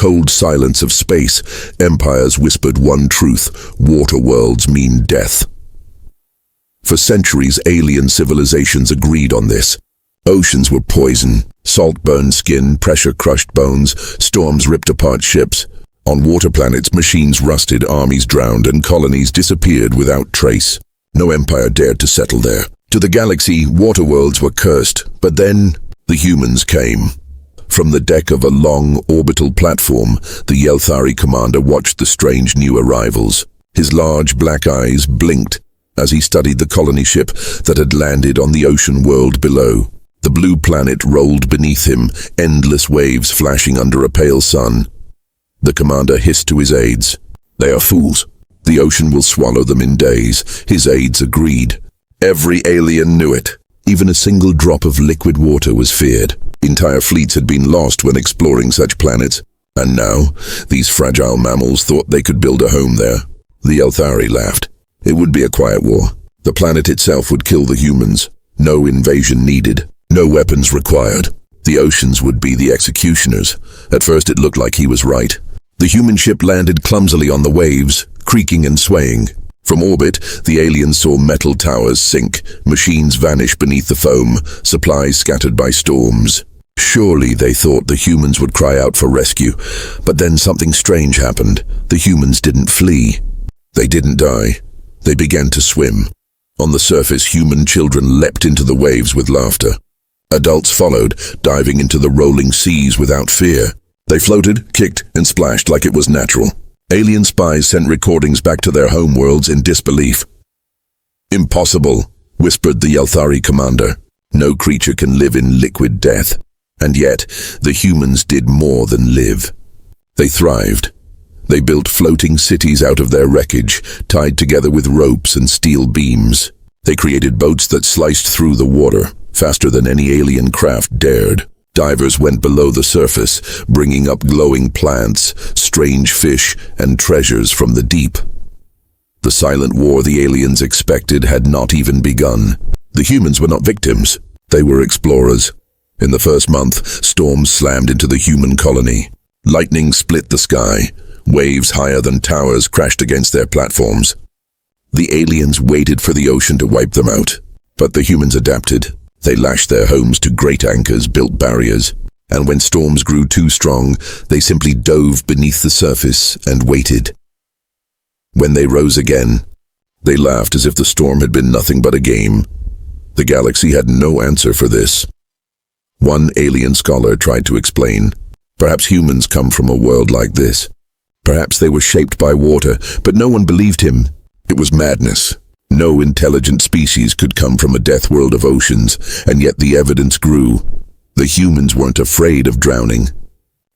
cold silence of space, empires whispered one truth: water worlds mean death. For centuries, alien civilizations agreed on this. Oceans were poison, salt burned skin, pressure crushed bones, storms ripped apart ships. On water planets, machines rusted, armies drowned, and colonies disappeared without trace. No empire dared to settle there. To the galaxy, water worlds were cursed, but then the humans came. From the deck of a long, orbital platform, the Yelthari commander watched the strange new arrivals. His large black eyes blinked as he studied the colony ship that had landed on the ocean world below. The blue planet rolled beneath him, endless waves flashing under a pale sun. The commander hissed to his aides. "They are fools. The ocean will swallow them in days." His aides agreed. Every alien knew it. Even a single drop of liquid water was feared. Entire fleets had been lost when exploring such planets, and now these fragile mammals thought they could build a home there. The Yelthari laughed. It would be a quiet war. The planet itself would kill the humans. No invasion needed. No weapons required. The oceans would be the executioners. At first it looked like he was right. The human ship landed clumsily on the waves, creaking and swaying. From orbit, the aliens saw metal towers sink, machines vanish beneath the foam, supplies scattered by storms. Surely they thought the humans would cry out for rescue, but then something strange happened. The humans didn't flee. They didn't die. They began to swim. On the surface, human children leapt into the waves with laughter. Adults followed, diving into the rolling seas without fear. They floated, kicked, and splashed like it was natural. Alien spies sent recordings back to their homeworlds in disbelief. "Impossible," whispered the Yelthari commander. "No creature can live in liquid death." And yet, the humans did more than live. They thrived. They built floating cities out of their wreckage, tied together with ropes and steel beams. They created boats that sliced through the water, faster than any alien craft dared. Divers went below the surface, bringing up glowing plants, strange fish, and treasures from the deep. The silent war the aliens expected had not even begun. The humans were not victims. They were explorers. In the first month, storms slammed into the human colony. Lightning split the sky. Waves higher than towers crashed against their platforms. The aliens waited for the ocean to wipe them out. But the humans adapted. They lashed their homes to great anchors, built barriers, and when storms grew too strong, they simply dove beneath the surface and waited. When they rose again, they laughed as if the storm had been nothing but a game. The galaxy had no answer for this. One alien scholar tried to explain. Perhaps humans come from a world like this. Perhaps they were shaped by water, but no one believed him. It was madness. No intelligent species could come from a death world of oceans, and yet the evidence grew. The humans weren't afraid of drowning.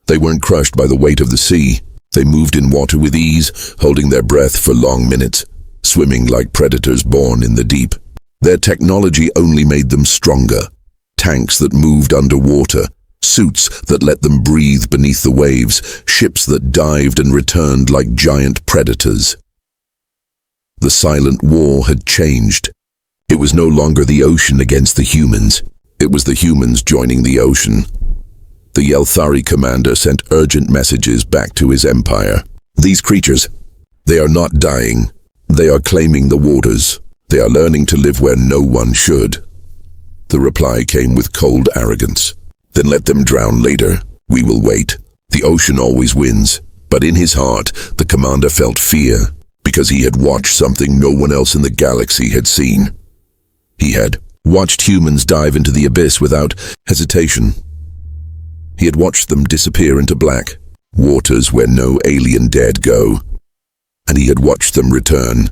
They weren't crushed by the weight of the sea. They moved in water with ease, holding their breath for long minutes, swimming like predators born in the deep. Their technology only made them stronger. Tanks that moved underwater, suits that let them breathe beneath the waves, ships that dived and returned like giant predators. The silent war had changed. It was no longer the ocean against the humans. It was the humans joining the ocean. The Yelthari commander sent urgent messages back to his empire. These creatures, they are not dying. They are claiming the waters. They are learning to live where no one should. The reply came with cold arrogance. Then let them drown later. We will wait. The ocean always wins. But in his heart, the commander felt fear, because he had watched something no one else in the galaxy had seen. He had watched humans dive into the abyss without hesitation. He had watched them disappear into black waters where no alien dared go. And he had watched them return,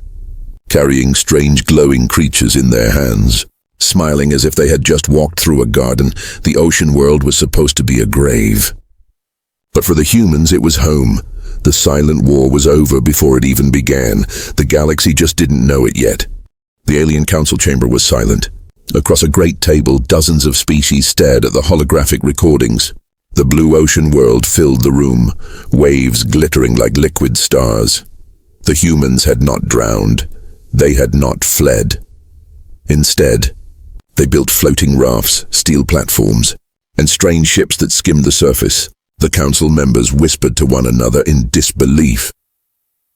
carrying strange glowing creatures in their hands, smiling as if they had just walked through a garden. The ocean world was supposed to be a grave. But for the humans, it was home. The silent war was over before it even began. The galaxy just didn't know it yet. The alien council chamber was silent. Across a great table, dozens of species stared at the holographic recordings. The blue ocean world filled the room, waves glittering like liquid stars. The humans had not drowned. They had not fled. Instead, they built floating rafts, steel platforms, and strange ships that skimmed the surface. The council members whispered to one another in disbelief.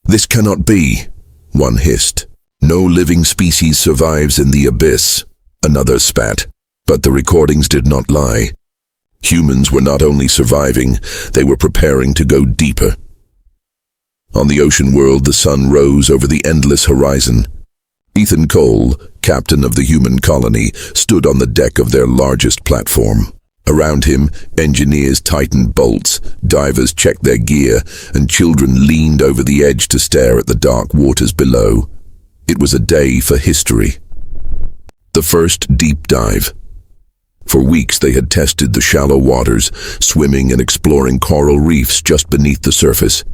"This cannot be," one hissed. "No living species survives in the abyss," another spat. But the recordings did not lie. Humans were not only surviving, they were preparing to go deeper. On the ocean world, the sun rose over the endless horizon. Ethan Cole, captain of the human colony, stood on the deck of their largest platform. Around him, engineers tightened bolts, divers checked their gear, and children leaned over the edge to stare at the dark waters below. It was a day for history. The first deep dive. For weeks they had tested the shallow waters, swimming and exploring coral reefs just beneath the surface.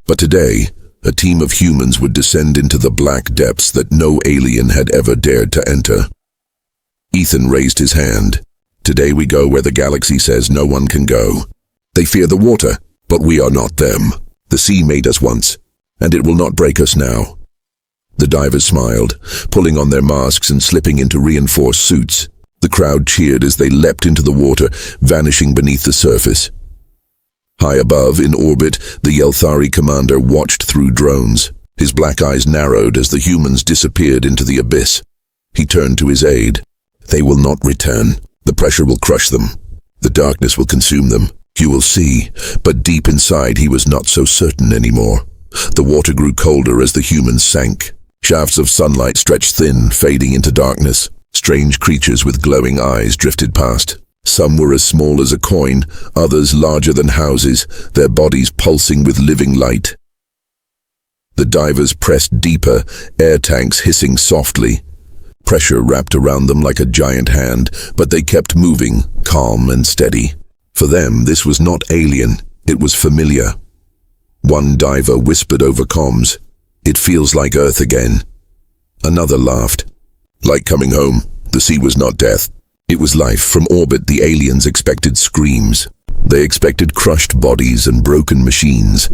But today, a team of humans would descend into the black depths that no alien had ever dared to enter. Ethan raised his hand. "Today we go where the galaxy says no one can go. They fear the water, but we are not them. The sea made us once, and it will not break us now." The divers smiled, pulling on their masks and slipping into reinforced suits. The crowd cheered as they leapt into the water, vanishing beneath the surface. High above, in orbit, the Yelthari commander watched through drones. His black eyes narrowed as the humans disappeared into the abyss. He turned to his aide. "They will not return. The pressure will crush them. The darkness will consume them. You will see." But deep inside, he was not so certain anymore. The water grew colder as the humans sank. Shafts of sunlight stretched thin, fading into darkness. Strange creatures with glowing eyes drifted past. Some were as small as a coin, others larger than houses, their bodies pulsing with living light. The divers pressed deeper, air tanks hissing softly. Pressure wrapped around them like a giant hand, but they kept moving, calm and steady. For them, this was not alien, it was familiar. One diver whispered over comms, "It feels like Earth again." Another laughed. "Like coming home. The sea was not death. It was life." From orbit, the aliens expected screams. They expected crushed bodies and broken machines.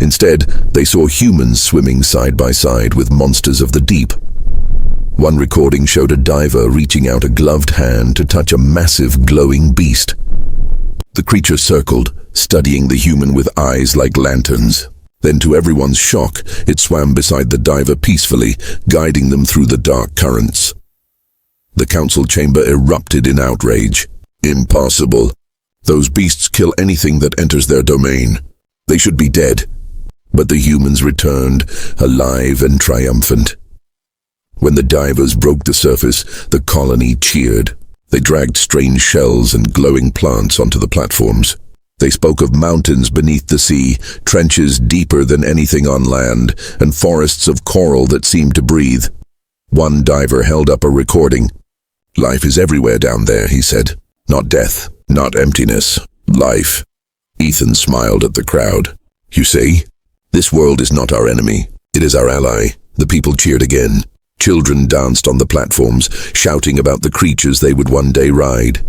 Instead, they saw humans swimming side by side with monsters of the deep. One recording showed a diver reaching out a gloved hand to touch a massive glowing beast. The creature circled, studying the human with eyes like lanterns. Then, to everyone's shock, it swam beside the diver peacefully, guiding them through the dark currents. The council chamber erupted in outrage. "Impossible. Those beasts kill anything that enters their domain. They should be dead." But the humans returned, alive and triumphant. When the divers broke the surface, the colony cheered. They dragged strange shells and glowing plants onto the platforms. They spoke of mountains beneath the sea, trenches deeper than anything on land, and forests of coral that seemed to breathe. One diver held up a recording. "Life is everywhere down there," he said. "Not death, not emptiness, life." Ethan smiled at the crowd. "You see, this world is not our enemy. It is our ally." The people cheered again. Children danced on the platforms, shouting about the creatures they would one day ride.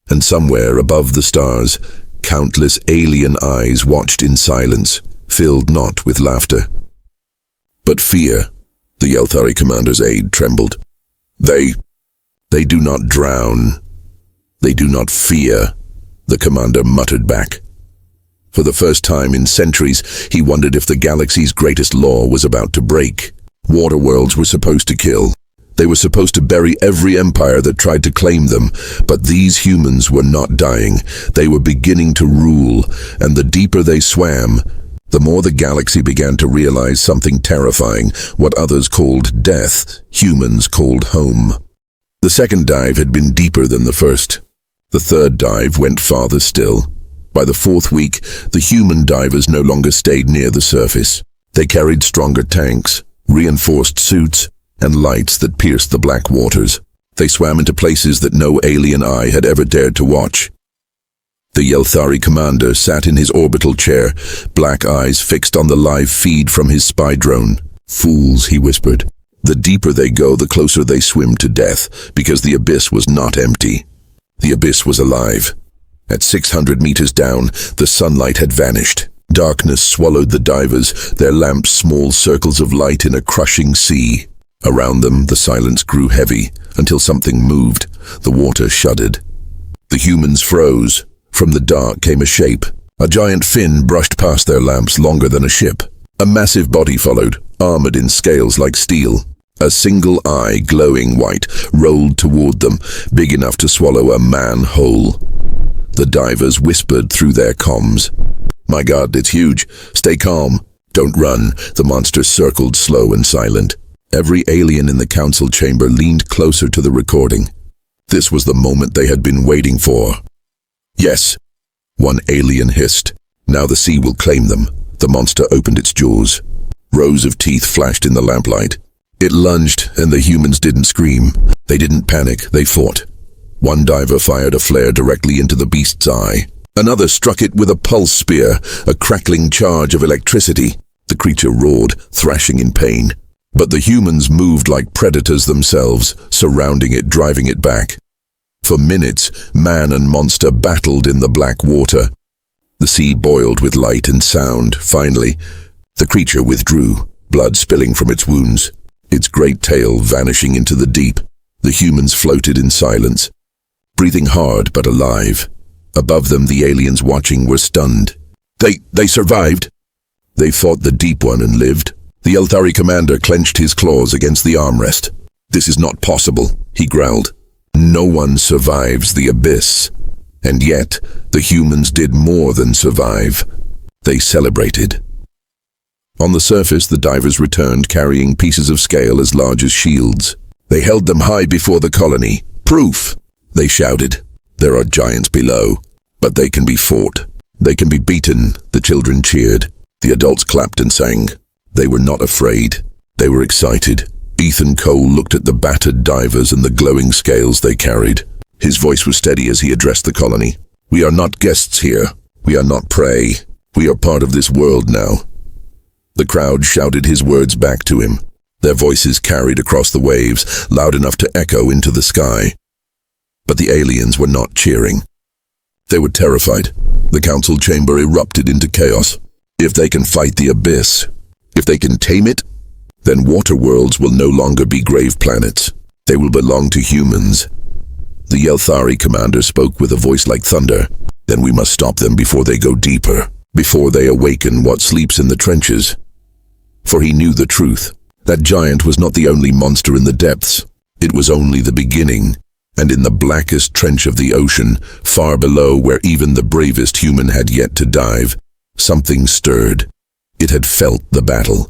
And somewhere above the stars, countless alien eyes watched in silence, filled not with laughter, but fear. The Yelthari commander's aide trembled. They do not drown. They do not fear," the commander muttered back. For the first time in centuries, he wondered if the galaxy's greatest law was about to break. Water worlds were supposed to kill. They were supposed to bury every empire that tried to claim them, but these humans were not dying. They were beginning to rule, and the deeper they swam, the more the galaxy began to realize something terrifying. What others called death, humans called home. The second dive had been deeper than the first. The third dive went farther still. By the fourth week, the human divers no longer stayed near the surface. They carried stronger tanks, reinforced suits, and lights that pierced the black waters. They swam into places that no alien eye had ever dared to watch. The Yelthari commander sat in his orbital chair, black eyes fixed on the live feed from his spy drone. "Fools," he whispered. "The deeper they go, the closer they swim to death, because the abyss was not empty. The abyss was alive." At 600 meters down, the sunlight had vanished. Darkness swallowed the divers, their lamps small circles of light in a crushing sea. Around them, the silence grew heavy, until something moved. The water shuddered. The humans froze. From the dark came a shape, A giant fin brushed past their lamps longer than a ship. A massive body followed, armored in scales like steel. A single eye, glowing white, rolled toward them, big enough to swallow a man whole. The divers whispered through their comms. "My God, it's huge. Stay calm. Don't run." The monster circled, slow and silent. Every alien in the council chamber leaned closer to the recording. This was the moment they had been waiting for. "Yes," one alien hissed. "Now the sea will claim them." The monster opened its jaws. Rows of teeth flashed in the lamplight. It lunged, and the humans didn't scream. They didn't panic, they fought. One diver fired a flare directly into the beast's eye. Another struck it with a pulse spear, a crackling charge of electricity. The creature roared, thrashing in pain. But the humans moved like predators themselves, surrounding it, driving it back. For minutes, man and monster battled in the black water. The sea boiled with light and sound. Finally, the creature withdrew, blood spilling from its wounds, its great tail vanishing into the deep. The humans floated in silence, breathing hard but alive. Above them, the aliens watching were stunned. They survived. They fought the Deep One and lived. The Elthari commander clenched his claws against the armrest. "This is not possible," he growled. "No one survives the abyss." And yet, the humans did more than survive. They celebrated. On the surface, the divers returned, carrying pieces of scale as large as shields. They held them high before the colony. "Proof!" they shouted. "There are giants below, but they can be fought. They can be beaten." The children cheered. The adults clapped and sang. They were not afraid. They were excited. Ethan Cole looked at the battered divers and the glowing scales they carried. His voice was steady as he addressed the colony. "We are not guests here. We are not prey. We are part of this world now." The crowd shouted his words back to him. Their voices carried across the waves, loud enough to echo into the sky. But the aliens were not cheering. They were terrified. The council chamber erupted into chaos. If they can fight the abyss, if they can tame it, then water worlds will no longer be grave planets. They will belong to humans. The Elthari commander spoke with a voice like thunder. "Then we must stop them before they go deeper, before they awaken what sleeps in the trenches." For he knew the truth. That giant was not the only monster in the depths. It was only the beginning. And in the blackest trench of the ocean, far below where even the bravest human had yet to dive, something stirred. It had felt the battle.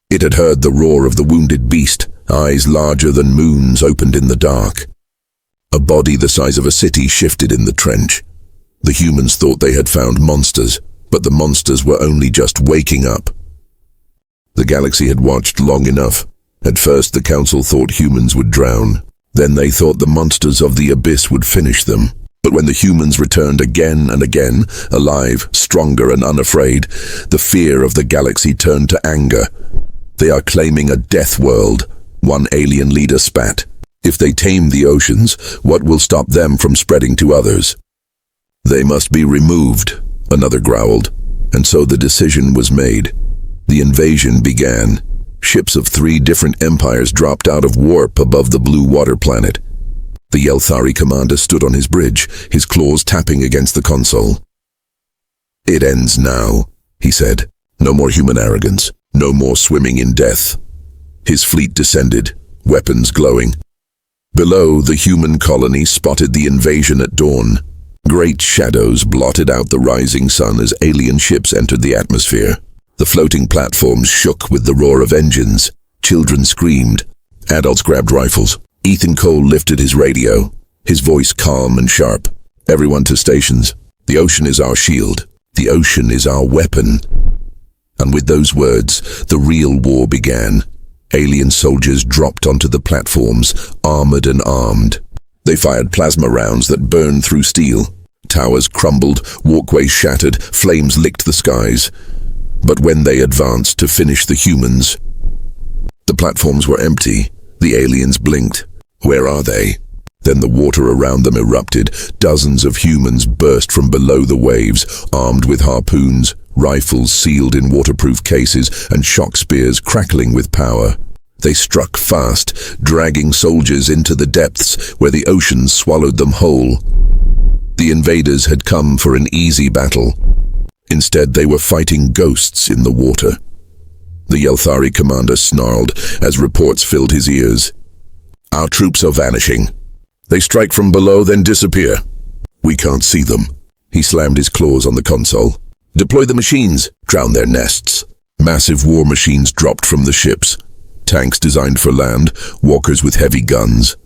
It had heard the roar of the wounded beast. Eyes larger than moons opened in the dark. A body the size of a city shifted in the trench. The humans thought they had found monsters, but the monsters were only just waking up. The galaxy had watched long enough. At first, the council thought humans would drown. Then they thought the monsters of the abyss would finish them. But when the humans returned again and again, alive, stronger and unafraid, the fear of the galaxy turned to anger. "They are claiming a death world," one alien leader spat. "If they tame the oceans, what will stop them from spreading to others?" "They must be removed," another growled. And so the decision was made. The invasion began. Ships of 3 different empires dropped out of warp above the blue water planet. The Elthari commander stood on his bridge, his claws tapping against the console. "It ends now," he said. "No more human arrogance. No more swimming in death." His fleet descended, weapons glowing. Below, the human colony spotted the invasion at dawn. Great shadows blotted out the rising sun as alien ships entered the atmosphere. The floating platforms shook with the roar of engines. Children screamed. Adults grabbed rifles. Ethan Cole lifted his radio, his voice calm and sharp. "Everyone to stations. The ocean is our shield. The ocean is our weapon." And with those words, the real war began. Alien soldiers dropped onto the platforms, armored and armed. They fired plasma rounds that burned through steel. Towers crumbled, walkways shattered, flames licked the skies. But when they advanced to finish the humans, the platforms were empty. The aliens blinked. Where are they? Then the water around them erupted. Dozens of humans burst from below the waves, armed with harpoons, rifles sealed in waterproof cases, and shock spears crackling with power. They struck fast, dragging soldiers into the depths where the ocean swallowed them whole. The invaders had come for an easy battle. Instead, they were fighting ghosts in the water. The Yelthari commander snarled as reports filled his ears. "Our troops are vanishing. They strike from below, then disappear. We can't see them." He slammed his claws on the console. "Deploy the machines. Drown their nests." Massive war machines dropped from the ships. Tanks designed for land, walkers with heavy guns.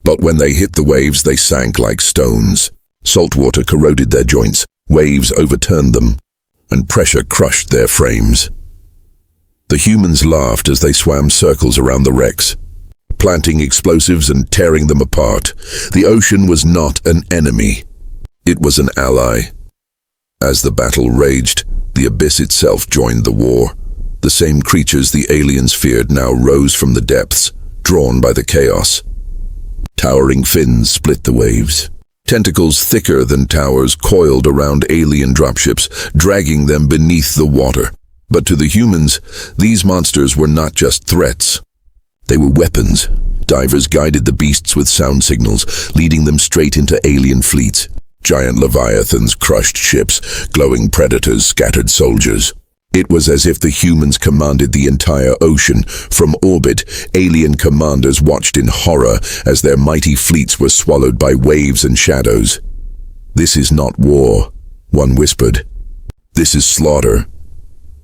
But when they hit the waves, they sank like stones. Salt water corroded their joints, waves overturned them, and pressure crushed their frames. The humans laughed as they swam circles around the wrecks, planting explosives and tearing them apart. The ocean was not an enemy. It was an ally. As the battle raged, the abyss itself joined the war. The same creatures the aliens feared now rose from the depths, drawn by the chaos. Towering fins split the waves. Tentacles thicker than towers coiled around alien dropships, dragging them beneath the water. But to the humans, these monsters were not just threats. They were weapons. Divers guided the beasts with sound signals, leading them straight into alien fleets. Giant leviathans crushed ships, glowing predators scattered soldiers. It was as if the humans commanded the entire ocean. From orbit, alien commanders watched in horror as their mighty fleets were swallowed by waves and shadows. "This is not war," one whispered. "This is slaughter."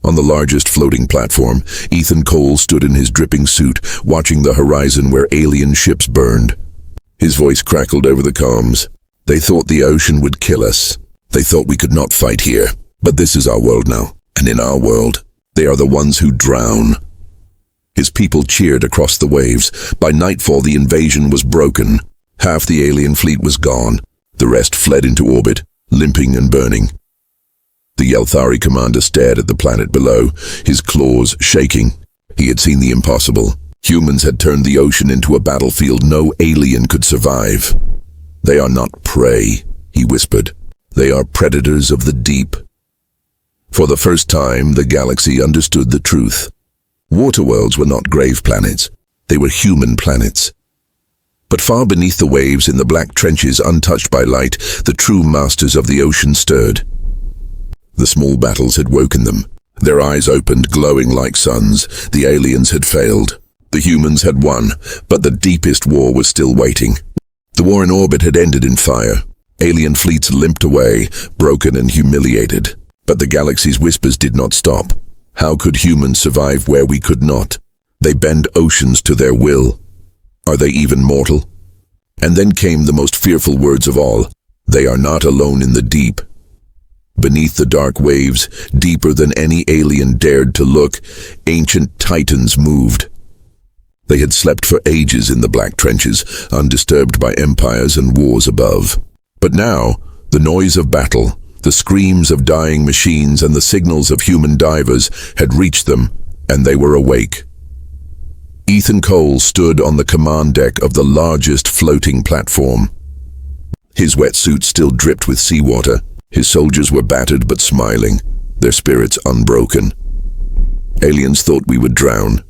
On the largest floating platform, Ethan Cole stood in his dripping suit, watching the horizon where alien ships burned. His voice crackled over the comms. "They thought the ocean would kill us. They thought we could not fight here. But this is our world now. And in our world, they are the ones who drown." His people cheered across the waves. By nightfall, the invasion was broken. Half the alien fleet was gone. The rest fled into orbit, limping and burning. The Yelthari commander stared at the planet below, his claws shaking. He had seen the impossible. Humans had turned the ocean into a battlefield no alien could survive. "They are not prey," he whispered. "They are predators of the deep." For the first time, the galaxy understood the truth. Water worlds were not grave planets. They were human planets. But far beneath the waves, in the black trenches untouched by light, the true masters of the ocean stirred. The small battles had woken them. Their eyes opened, glowing like suns. The aliens had failed. The humans had won, but the deepest war was still waiting. The war in orbit had ended in fire. Alien fleets limped away, broken and humiliated. But the galaxy's whispers did not stop. How could humans survive where we could not? They bend oceans to their will. Are they even mortal? And then came the most fearful words of all. They are not alone in the deep. Beneath the dark waves, deeper than any alien dared to look, ancient titans moved. They had slept for ages in the black trenches, undisturbed by empires and wars above. But now, the noise of battle, the screams of dying machines and the signals of human divers had reached them, and they were awake. Ethan Cole stood on the command deck of the largest floating platform. His wetsuit still dripped with seawater. His soldiers were battered but smiling, their spirits unbroken. "Aliens thought we would drown,"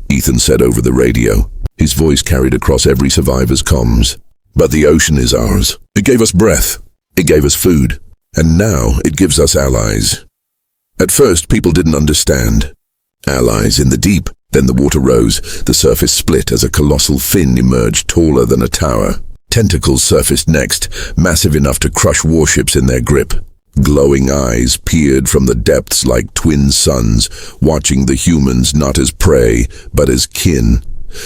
Ethan said over the radio. His voice carried across every survivor's comms. "But the ocean is ours. It gave us breath. It gave us food. And now it gives us allies." At first, people didn't understand. Allies in the deep. Then the water rose. The surface split as a colossal fin emerged taller than a tower. Tentacles surfaced next, massive enough to crush warships in their grip. Glowing eyes peered from the depths like twin suns, watching the humans not as prey, but as kin.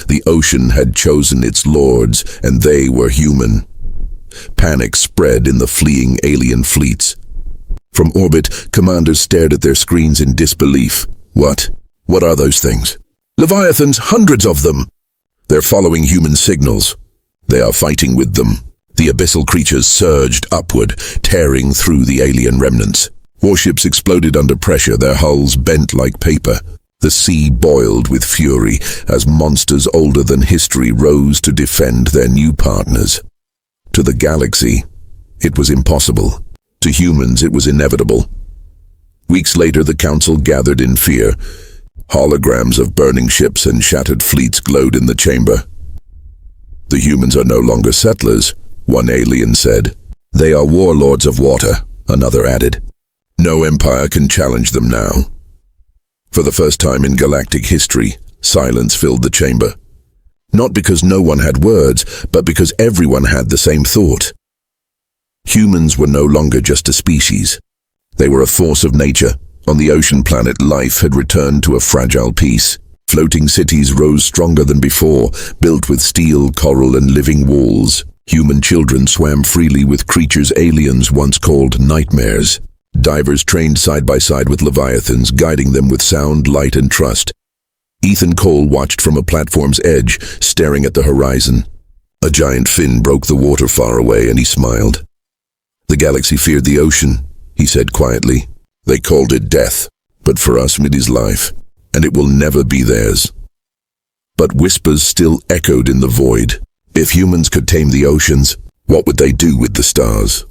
The ocean had chosen its lords, and they were human. Panic spread in the fleeing alien fleets. From orbit, commanders stared at their screens in disbelief. What? What are those things? "Leviathans, hundreds of them!" "They're following human signals. They are fighting with them." The abyssal creatures surged upward, tearing through the alien remnants. Warships exploded under pressure, their hulls bent like paper. The sea boiled with fury as monsters older than history rose to defend their new partners. To the galaxy, it was impossible. To humans, it was inevitable. Weeks later, the council gathered in fear. Holograms of burning ships and shattered fleets glowed in the chamber. "The humans are no longer settlers," one alien said. "They are warlords of water," another added. No empire can challenge them now. For the first time in galactic history, silence filled the chamber. Not because no one had words, but because everyone had the same thought. Humans were no longer just a species. They were a force of nature. On the ocean planet, life had returned to a fragile peace. Floating cities rose stronger than before, built with steel, coral, and living walls. Human children swam freely with creatures aliens once called nightmares. Divers trained side by side with leviathans, guiding them with sound, light, and trust. Ethan Cole watched from a platform's edge, staring at the horizon. A giant fin broke the water far away, and he smiled. "The galaxy feared the ocean," he said quietly. "They called it death, but for us it is life, and it will never be theirs." But whispers still echoed in the void. If humans could tame the oceans, what would they do with the stars?